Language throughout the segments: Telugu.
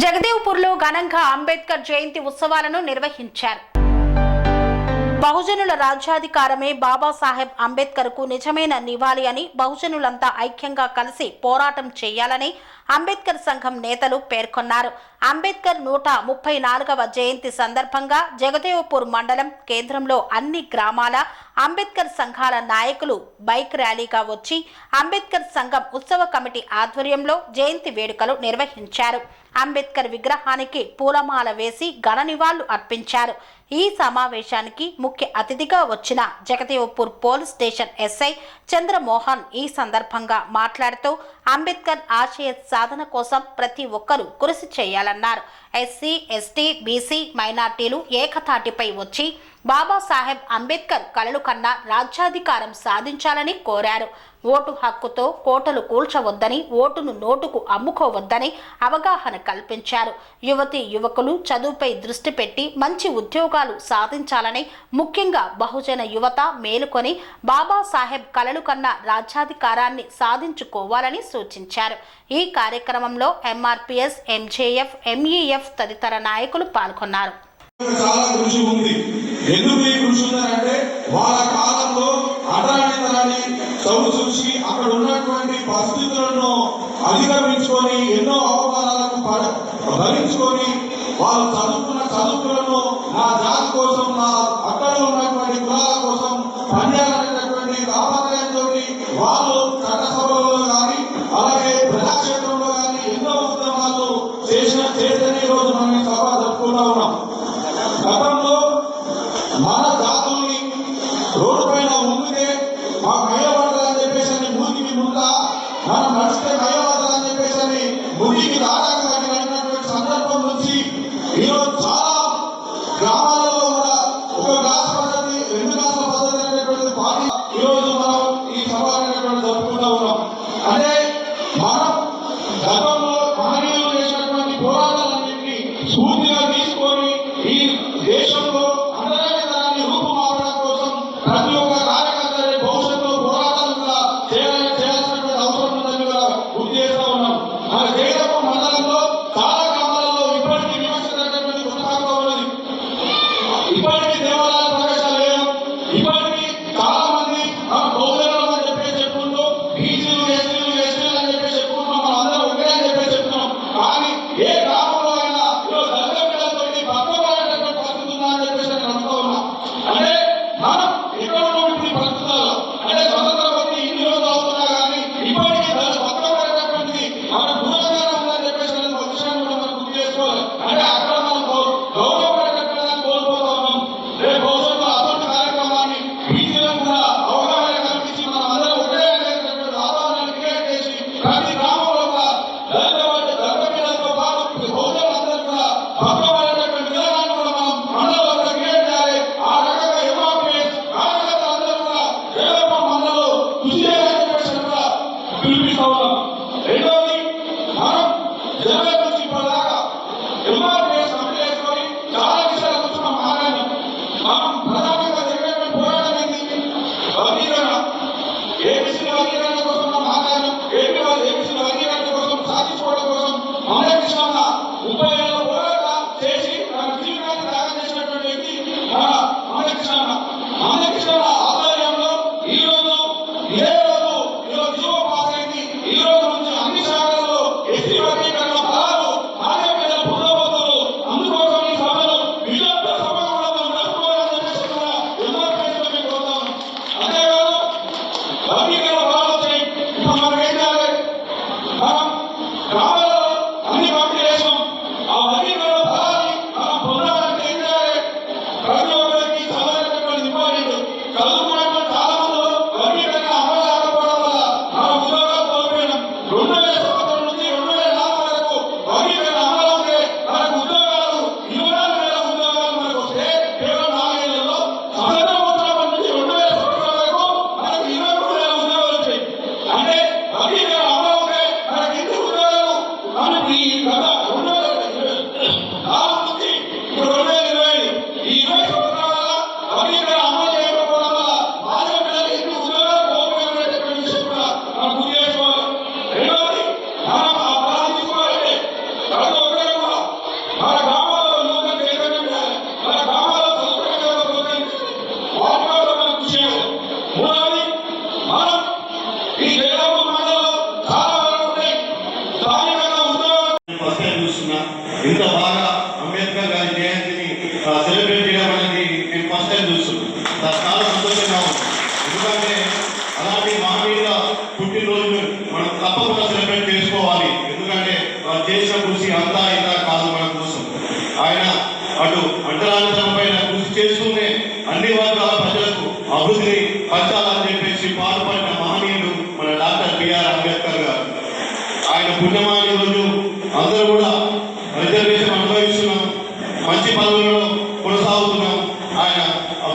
జగదేవ్పూర్లో ఘనంగా అంబేద్కర్ జయంతి ఉత్సవాలను నిర్వహించారు. బహుజనుల రాజ్యాధికారమే బాబాసాహెబ్ అంబేద్కర్కు నిజమైన నివాళి అని, బహుజనులంతా ఐక్యంగా కలిసి పోరాటం చేయాలని అంబేద్కర్ సంఘం నేతలు పేర్కొన్నారు. అంబేద్కర్ 134వ జయంతి సందర్భంగా జగదేవ్పూర్ మండలం కేంద్రంలో అన్ని గ్రామాల అంబేద్కర్ సంఘాల నాయకులు బైక్ ర్యాలీగా వచ్చి అంబేద్కర్ సంఘం ఉత్సవ కమిటీ ఆధ్వర్యంలో జయంతి వేడుకలు నిర్వహించారు. అంబేద్కర్ విగ్రహానికి పూలమాల వేసి ఘన నివాళులు అర్పించారు. ఈ సమావేశానికి ముఖ్య అతిథిగా వచ్చిన Jagdevpur police station SI Chandramohan ఈ సందర్భంగా మాట్లాడుతూ అంబేద్కర్ ఆశయ సాధన కోసం ప్రతి ఒక్కరూ కృషి చేయాలన్నారు. ఎస్సీ, ఎస్టీ, బీసీ, మైనార్టీలు ఏకతాటిపై వచ్చి బాబాసాహెబ్ అంబేద్కర్ కలలు కన్నా రాజ్యాధికారం సాధించాలని కోరారు. ఓటు హక్కుతో కోటలు కూల్చవద్దని, ఓటును నోటుకు అమ్ముకోవద్దని అవగాహన కల్పించారు. యువతీ యువకులు చదువుపై దృష్టి పెట్టి మంచి ఉద్యోగాలు సాధించాలని, ముఖ్యంగా బహుజన యువత మేలుకొని బాబాసాహెబ్ కలలు కన్నా రాజ్యాధికారాన్ని సాధించుకోవాలని సూచించారు. ఈ కార్యక్రమంలో ఎంఆర్పిఎస్, ఎంజేఎఫ్, ఎంఈఎఫ్ తదితర నాయకులు పాల్గొన్నారు. చాలా కృషి ఉంది. ఎందుకు ఈ కృషి ఉందంటే వాళ్ళ కాలంలో అడ్రాని చదువు చూసి అక్కడ ఉన్నటువంటి పరిస్థితులను అధిగమించుకొని ఎన్నో అవమానాలకు భరించుకొని వాళ్ళు చదువుకున్న చదువులను నా జాతి కోసం, నా అక్కడ ఉన్నటువంటి కులాల కోసం పనిచేయాలనేటటువంటి తాపత్రయంతో వాళ్ళు చట్టసభలో కానీ అలాగే ప్రజాక్షేత్రంలో కానీ ఎన్నో ఉద్యమాలు చేసిన రోజు మనం సభ జరుపుకుంటా ఉన్నాం. గతంలో మన జాతుల్ని రోడ్డు పైన ముందుకే మా మహిళపడతారని చెప్పేసి మూతికి ముందా మనం నడిస్తే మహిళపడతారని చెప్పేసి ముడికి రావడానికి సందర్భం నుంచి ఈరోజు చాలా గ్రామాలలో కూడా ఒక గ్లాస్ పద్ధతి, 2 గ్లాసుల పద్ధతి అనేటువంటి పార్టీ ఈరోజు మనం ఈ సభ అనేటువంటి జరుపుకుంటా ఉన్నాం. అంటే మనం గతంలో మహనీయులు చేసినటువంటి పోరాటాలన్నింటినీ స్ఫూర్తిగా తీసుకొని ఈ దేశంలో అంతర్గతాన్ని రూపుమాపడం కోసం ప్రతి ఒక్క కార్యకర్తని భవిష్యత్తులో పోరాటాలు కూడా చేయాల్సినటువంటి అవసరం ఉందని కూడా గుర్తు చేస్తా ఉన్నాం. మన జగదేవ్పూర్ మండలంలో చాలా గ్రామాలలో ఇప్పటికీ వివక్షించినటువంటి కొనసాగుతూ ఉన్నది. ఇప్పటికీ దేవాలయాల ప్రవేశాలు లేవు. ఇప్పటికీ చాలా మంది బౌద్ధులు అని చెప్పేసి చెప్పుకుంటూ బీసీలు, ఎస్సీలు, ఎస్టీలు అని చెప్పేసి చెప్పుకుంటున్నాం. మనం అందరం ఒకటే అని చెప్పేసి చెప్తున్నాం. కానీ ఏ గ్రామంలో అయినా ఈరోజు దళిత పిల్లలతో బతకబడేటటువంటి పరిస్థితి ఉందని చెప్పేసి నేను అనుకుంటూ ఉన్నాం. అంటే మనం ఇక్కడ ఉన్నటువంటి పరిస్థితుల్లో అంటే స్వతంత్రం వచ్చి ఇన్ని రోజులు అవుతున్నా కానీ ఇప్పటికీ బతకబడేటటువంటి మన దూరంగా ఉందని చెప్పేసి నేను ఒక విషయాన్ని కూడా మనం గుర్తు చేసుకోవాలి. అంటే అక్కడ మనం గౌరవపడేటటువంటి కోల్పోతా ఉన్నాం. రేపు భవిష్యత్తులో అటువంటి కార్యక్రమాన్ని బీసీలకు కూడా అవగాహన కల్పించి మనం అందరం ఒకటే అనేటటువంటి వాతావరణాన్ని క్రియేట్ చేసి ప్రతి గ్రామంలో కూడా దళిత పిల్లలతో పాటు బహుజనులందరూ కూడా బతకబడేటటువంటి విధానాన్ని కూడా మనం మండలంలో కూడా క్రియేట్ చేయాలి. ఆ రకంగా ఎంఆర్పిఎస్ కార్యకర్తలందరూ కూడా జగదేవ్పూర్ మండలంలో కృషి చేయాలని చెప్పేసి కూడా పిలిపిస్తా ఉన్నాం. రెండవది, మనం జనవరి నుంచి ఇప్పటిదాకా ఎంఆర్పిఎస్ కమిటీ వేసుకొని చాలా విషయాల గురించి మనం మాట్లాడినాం. మనం ప్రధానంగా జరిగినటువంటి పోరాటం ఏంటి? వర్గీకరణ, ఏబీసీల వర్గీకరణ కోసం మనం మాట్లాడినాం. ఏబీసీల వర్గీకరణ కోసం సాధించుకోవడం కోసం మన కృష్ణ 30 ఏళ్ళ పోరాటం చేసి తన జీవితాన్ని త్యాగం చేసినటువంటి వ్యక్తి మన కృష్ణ ఆధ్వర్యంలో ఈరోజు జీవో పాస్ అయింది. ఈ రోజు నుంచి అన్ని శాఖలలో ఎస్సీ వర్గీకరణ ఫలాలు ఆర్యపేద పొందబోతున్నారు. అందుకోసం ఈ సభలు విజయ సభ కూడా మనం జరుపుకోవాలని చెప్పేసి కూడా ఎంఆర్పిఎస్ మేము కోరుతాం. అంతేకాదు వర్గీకరణ ఫలాలు వచ్చాయి. ఇప్పుడు మనం ఏం చేయాలి? మనం గ్రామాలలో అన్ని పంపిణీ చేసాం. ఆ వర్గీకరణ ఫలాన్ని మనం పొందాలంటే ఏం చేయాలి? ప్రతి ఒక్కరికి చదవనటువంటి ఇంపార్టెంట్. చదువుకున్నటువంటి చాలా మంది వర్గీకరణ అమలు కాకపోవడం వల్ల మనం ఉద్యోగాలు కోల్పోయినాం. 2000 సంవత్సరం నుంచి 2004 వరకు వర్గీకరణ అమలు అవుతే మనకు ఉద్యోగాలు 24,000 ఉద్యోగాలు మనకు వస్తే కేవలం 4 ఏళ్లలో సంవత్సరం నుంచి 2000 సంవత్సరాల వరకు మనకు 23,000 ఉద్యోగాలు వచ్చాయి. అంటే వర్గీకరణ అమలు అవుతే మనకి ఎన్ని ఉద్యోగాలు మనకి గత 2004 నుంచి ఇప్పుడు 2025 ఈ 20 సంవత్సరాల వర్గీకరణ అమలు చేయకపోవడం వల్ల మాజీ పిల్లలు ఎన్ని ఉద్యోగాలు కోల్పోయినటువంటి విషయం కూడా మనం గుర్తు చేసుకోవాలి. రెండవది, మనం ఆ ఫలాన్ని తీసుకోవాలంటే ప్రతి ఒక్కరు కూడా స్థానికంగా ఉద్యోగ ఫస్ట్ టైం చూస్తున్నా. ఇంత బాగా అంబేద్కర్ గారి జయంతిని సెలబ్రేట్ చేయడం అనేది నేను ఫస్ట్ టైం చూస్తున్నా. నాకు చాలా సంతోషంగా ఉంది. ఎందుకంటే అలాంటి మహనీయుల పుట్టినరోజు మనం తప్పకుండా సెలబ్రేట్ చేసుకోవాలి. ఎందుకంటే వారు చేసిన కృషి అంతా ఇంత కాదు మన కోసం. ఆయన అటు అంటరానితనం పైన కృషి చేస్తూనే అన్ని వర్గాల ప్రజలకు అభివృద్ధిని పంచాలని చెప్పేసి పాటుపడిన మహనీయుడు మన డాక్టర్ బిఆర్ అంబేద్కర్ గారు. ఆయన పుణ్యమాని రోజు అందరూ కూడా రిజర్వేషన్ అనుభవిస్తున్నాం, మంచి పదవులలో కొనసాగుతున్నాం. ఆయన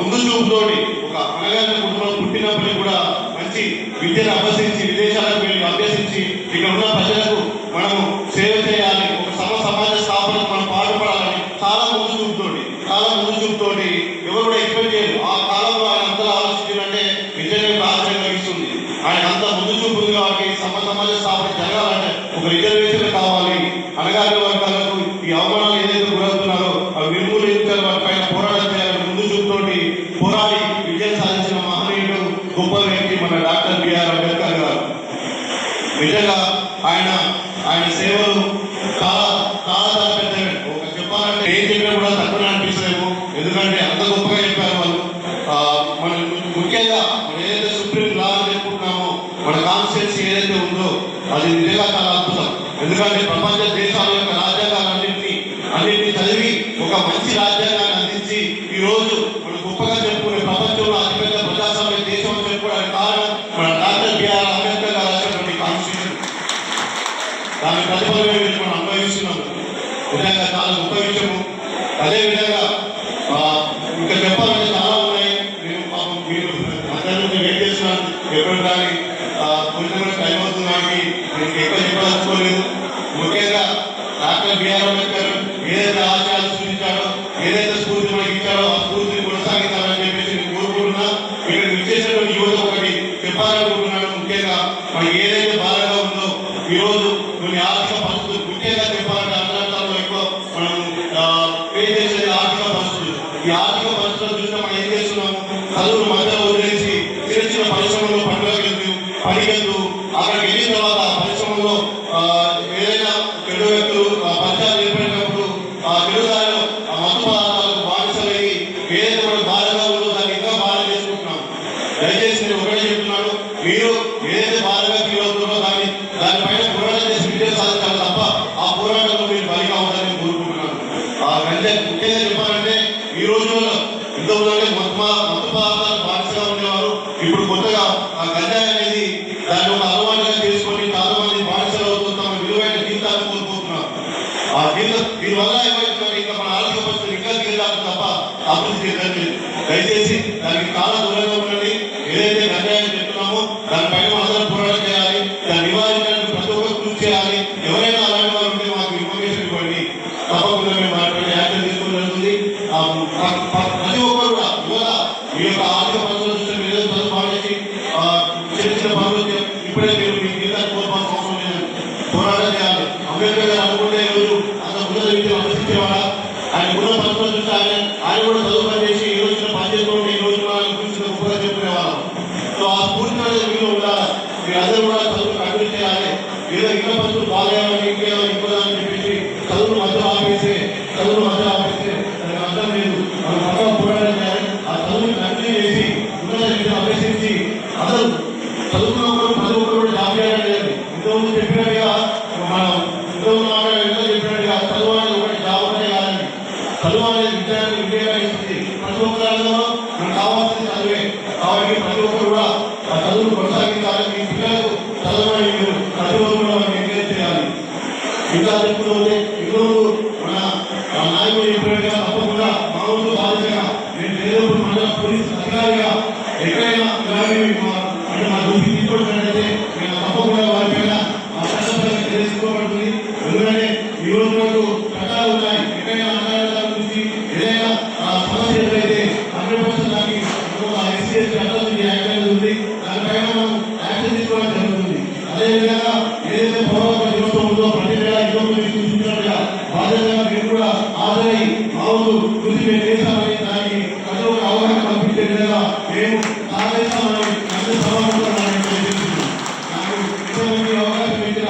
ముందు చూపుతోటి ఒక అనగారిన కుటుంబంలో పుట్టినప్పటికీ కూడా మంచి విద్యను అభ్యసించి విదేశాలకు వెళ్ళి అభ్యసించి ఇక్కడ ఉన్న ప్రజలకు మనము సేవ చేయాలి, ఒక సమాజ స్థాపనకు మనం పాటుపడాలని చాలా ముందు చూపుతోటి ఎవరు కూడా ఎక్స్పెక్ట్ చేయరు. ఆ కాలంలో ఆయన అంతా ఆలోచించారంటే నిజంగా ఆశ్చర్యం కలిగిస్తుంది. ఆయన అంత ముందు చూపు ఉంది కాబట్టి సమాజ స్థాపన జరగాలంటే ఒక రిజర్వేషన్ కావాలి. అనగారిన వర్గాలకు ఈ అవమానాలు ఏదైతే గురవుతున్నారో అవి నిర్మూలించాలి, వారి పైన పోరాటం చేయాలని ముందు చూపుతోటి పోరాడి విజయం సాధించిన మహనీయుడు గొప్ప వ్యక్తి మన డాక్టర్ బిఆర్ అంబేద్కర్ గారు. నిజంగా ఆయన సేవలు చాలా చాలా పెద్దవి. ఒక చెప్పాలంటే ఏం చెప్పినా కూడా తక్కువ అనిపిస్తలేము. ఎందుకంటే అంత గొప్పగా చెప్పారు వాళ్ళు. మనం ముఖ్యంగా మనం ఏదైతే సుప్రీం లా చెప్పుకుంటున్నామో మన కాన్స్టిట్యూన్సీ ఏదైతే ఉందో అది నిజంగా చాలా అద్భుతం. ఎందుకంటే ప్రపంచ దేశాల యొక్క రాజ్యాంగాలన్నింటినీ చదివి ఒక మంచి రాజ్యాంగాన్ని అందించి ఈ రోజు మనం గొప్పగా చెప్పుకునే ప్రపంచంలో అతిపెద్ద ప్రజాస్వామ్య దేశం చెప్పుకోవడానికి కారణం మన డాక్టర్ బిఆర్ అంబేద్కర్ గారు రాసినటువంటి కాన్స్టిట్యూషన్. దాని ప్రతిఫలమే మనం అనుభవిస్తున్నాము. నిజంగా చాలా గొప్ప విషయము. అదేవిధంగా ఇంకా చెప్పాలంటే చాలా ఉన్నాయి. నేను పాపం మీరు అందరి వెయిట్ చేస్తున్నాను ఎప్పుడు కానీ కొంచెం టైం అవుతున్నానికి నేను ఎక్కువ చెప్పదలుచుకోలేదు. ముఖ్యంగా డాక్టర్ బిఆర్ అంబేద్కర్ ఏదైతే ఆశయాలు సూచించాడో, ఏదైతే స్ఫూర్తి మనకి ఇచ్చాడో ఆ స్ఫూర్తిని కొనసాగించాలని చెప్పేసి నేను కోరుకుంటున్నా. ఇక్కడ విచ్చేసినటువంటి యువత ఒకటి చెప్పాలనుకుంటున్నాను. ముఖ్యంగా మనకి ఏదైతే బాధగా ఉందో ఈరోజు కొన్ని ఆర్థిక పరిస్థితులు, ముఖ్యంగా చెప్పాలంటే అంతరాష్ట్రాల్లో ఎక్కువ మనం ఫేస్ చేసేది ఆర్థిక పరిస్థితులు. ఈ ఆర్థిక పరిస్థితులు చూస్తే మనం ఏం చేస్తున్నాము, చదువులు మధ్యలో వదిలేసి చిన్న పరిశ్రమలో పనికెళ్తూ అక్కడికి వెళ్ళిన తర్వాత పరిశ్రమలో ఏదైనా చెడు వ్యక్తులు పరిచయాలు ఏర్పడినప్పుడు ఆ చెడుదారిలో ఆ మత్తు పదార్థాలకు బానిసలయ్యి ఏదైతే మనకు బాధగా ఉందో దాన్ని ఇంకా బాధ చేసుకుంటున్నాం. దయచేసి నేను ఒకటే చెప్తున్నాను, మీరు ఏదైతే బాధగా ఫీల్ అవుతుందో దానిపైన పోరాటం చేసి విజయం సాధించాలి తప్ప ఆ పోరాటంలో మీరు బలి కావాలని కోరుకుంటున్నాను. ముఖ్యంగా చెప్పాలంటే ఈ రోజుల్లో ఇంతకుముందు మత్తు పదార్థాలు బానిసగా ఉండేవారు. ఇప్పుడు కొత్తగా ఆ గంజాయి అనేది దాన్ని ఒక అలవాటుగా చేసుకొని చాలా మంది బానిసలు అవుతూ తమ విలువైన జీవితాన్ని కోల్పోతున్నారు. ఆ జీవితం దీనివల్ల ఏమవుతుందంటే ఇంకా మన ఆర్థిక పరిస్థితులు ఇంకా దిగజారు తప్ప అభివృద్ధి చెందలేదు. దయచేసి దానికి చాలా దూరంగా ఉండండి. ఏదైతే గంజాయి చెప్తున్నామో దానిపైన అందరం పోరాటం చేయాలి, దాన్ని నివారించడానికి ప్రతి ఒక్కరు కృషి చేయాలి. ఎవరైనా అలాంటి వారు ఉంటే మాకు ఇన్ఫర్మేషన్ ఇవ్వండి, తప్పకుండా మేము వాటిపైన యాక్షన్ తీసుకోవడం జరుగుతుంది. ప్రతి ఒక్కరు కూడా యువత మీ యొక్క ఆర్థిక పరిస్థితులు చూస్తే మీరు చదువు మానేసి చిన్న పనులు ఇప్పుడే మీరు మీ జీవితాన్ని కోల్పోవాల్సిన అవసరం లేదని పోరాటం చేయాలి. అంబేద్కర్ గారు అనుకుంటే ఈరోజు అంత ఉన్నత వ్యక్తిని అభ్యసించేవాడా? ఆయన ఉన్న పరిస్థితులు చూస్తే ఆయన కూడా చదువు పని చేసి ఈ రోజు పని చేసుకోండి, ఈ రోజు గురించి గొప్పగా చెప్పుకునేవాళ్ళం. సో ఆ స్ఫూర్తి అనేది మీలో ఉండాలి. మీరు అందరూ కూడా చదువు కంటిన్యూ చేయాలి. ఏదో ఇంకా పరిస్థితులు బాగాలేమని ఇంకోదాన్ని చెప్పేసి చదువులు మధ్యలో ఆపేస్తే దానికి అర్థం లేదు. మనం పక్కన పోరాటం చేయాలి. ఆ చదువుని కంటిన్యూ చేసి ఉన్నత వ్యక్తిని అభ్యసించి అందరూ చదువుకున్నప్పుడు ప్రతి ఒక్కరు కూడా జాబ్ చేయాలని లేదు. ఇంతకుముందు చెప్పినట్టుగా మనం చెప్పినట్టుగా చదువు అనేది ఒకటి జాబ్ ఒకటే కాదండి. చదువు అనేది విద్యార్థి విద్యగా ఇస్తుంది. ప్రతి ఒక్కరిలో మనకు కావాల్సింది చదువే. కాబట్టి ప్రతి ఒక్కరు కూడా ఆ చదువును కొనసాగించాలి. మీ పిల్లలకు చదవని మీరు ప్రతి ఒక్కరు కూడా మనం ఎంకరేజ్ చేయాలి. ఇంకా చెప్పుకుంటే ఈరోజు మన నాయకులు చెప్పినట్టుగా తప్పకుండా మామూలు బాధ్యతగా నేను ఏదోప్పుడు మన పోలీస్ అధికారిగా ఎక్కడైనా అంటే మా దృష్టి తీసుకోవడానికైతే నేను తప్పకుండా వారి పైన చట్టపరంగా తెలుసుకోబడుతుంది. ఎందుకంటే ఈ రోజు వరకు చట్టాలు ఉన్నాయి. ఎక్కడైనా అధికారుల గురించి ఏదైనా సమస్య ఎదురైతే 100% దానికి ఎస్సీఎస్ చట్టం యాక్షన్ ఉంది. దానిపైన మనం యాక్షన్ తీసుకోవడం జరుగుతుంది. అదేవిధంగా ఏదైతే పౌరత్వ దినోత్సవం ఉందో ప్రతి నెల 29 సూచించినట్టుగా బాధ్యతగా మీరు కూడా హాజరై మామూలు కృషి చేశామని దానికి ప్రతి ఒక్క అవగాహన కల్పించే విధంగా మేము సహకరిస్తామని అందరూ సభాముఖంగా నాకు అవకాశం ఇచ్చిన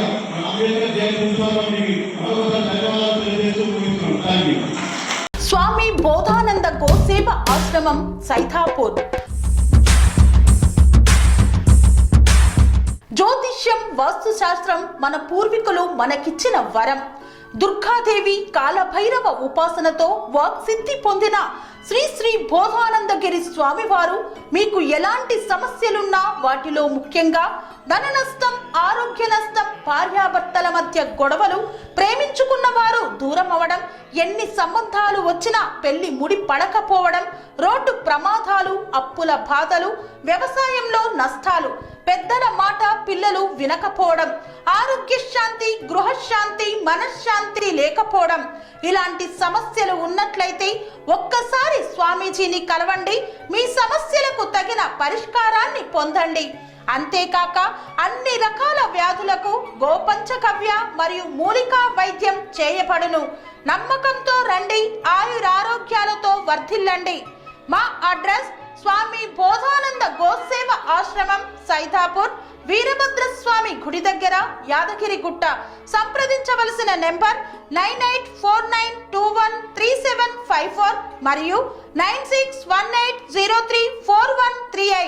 అంబేద్కర్ ప్రిన్సిపల్ కమిటీకి మరొకసారి ధన్యవాదాలు తెలియజేస్తూ ముగిస్తున్నాను. Thank you. స్వామి బోధానంద గోసేవ ఆశ్రమం సైథాపూర్. జ్యోతిష్యం, వాస్తుశాస్త్రం మన పూర్వీకులు మనకిచ్చిన వరం. దుర్గాదేవి, కాలభైరవ ఉపాసనతో వాక్సిద్ధి పొందిన శ్రీ శ్రీ బోధానందగిరి స్వామివారు మీకు ఎలాంటి సమస్యలున్నా, వాటిలో ముఖ్యంగా ధన నష్టం, ఆరోగ్య నష్టం, భార్యాభర్తల మధ్య గొడవలు, ప్రేమించుకున్న వారు దూరం అవడం, ఎన్ని సంబంధాలు వచ్చినా పెళ్లి ముడి పడకపోవడం, రోడ్డు ప్రమాదాలు, అప్పుల బాధలు, వ్యవసాయంలో నష్టాలు, పెద్దల మాట పిల్లలు వినకపోవడం, ఆరోగ్య శాంతి, గృహశాంతి, మనశ్శాంతి లేకపోవడం, ఇలాంటి సమస్యలు ఉన్నట్లయితే ఒక్కసారి స్వామీజీని కలవండి. మీ సమస్యలకు తగిన పరిష్కారాన్ని పొందండి. అంతేకాక అన్ని రకాల వ్యాధులకు గోపంచకవ్య మరియు మూలికా వైద్యం చేయబడును. నమ్మకంతో రండి, ఆయురారోగ్యాలతో వర్ధిల్లండి. మా అడ్రస్ స్వామి బోధానంద గోసేవ ఆశ్రమం, సైథాపూర్, వీరభద్రస్వామి గుడి దగ్గర, యాదగిరిగుట్ట. సంప్రదించవలసిన నెంబర్ 9849213754 మరియు 9618034138.